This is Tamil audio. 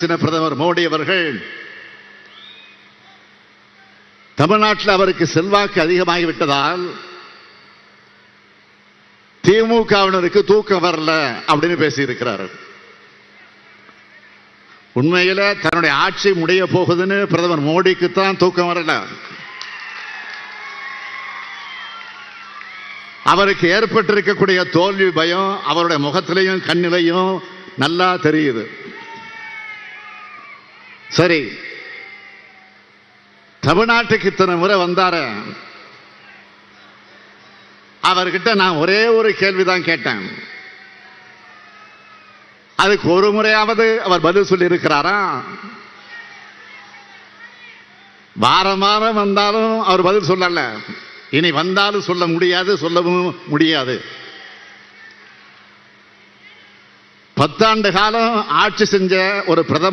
பிரதமர் மோடி அவர்கள் தமிழ்நாட்டில் அவருக்கு செல்வாக்கு அதிகமாகிவிட்டதால் திமுகவினருக்கு தூக்கம் வரல அப்படின்னு பேசியிருக்கிறார். உண்மையில தன்னுடைய ஆட்சி முடிய போகுதுன்னு பிரதமர் மோடிக்கு தான் தூக்கம் வரல. அவருக்கு ஏற்பட்டிருக்கக்கூடிய தோல்வி பயம் அவருடைய முகத்திலையும் கண்ணிலையும் நல்லா தெரியுது. சரி, தமிழ்நாட்டுக்கு இத்தனை முறை வந்தார, அவர்கிட்ட நான் ஒரே ஒரு கேள்விதான் கேட்டேன். அதுக்கு ஒரு முறையாவது அவர் பதில் சொல்லி இருக்கிறாரா? வாரம் வாரம் வந்தாலும் அவர் பதில் சொல்லல. இனி வந்தாலும் சொல்ல முடியாது, சொல்லவும் முடியாது. 10 ஆண்டு காலம் ஆட்சி செஞ்ச ஒரு பிரதமர்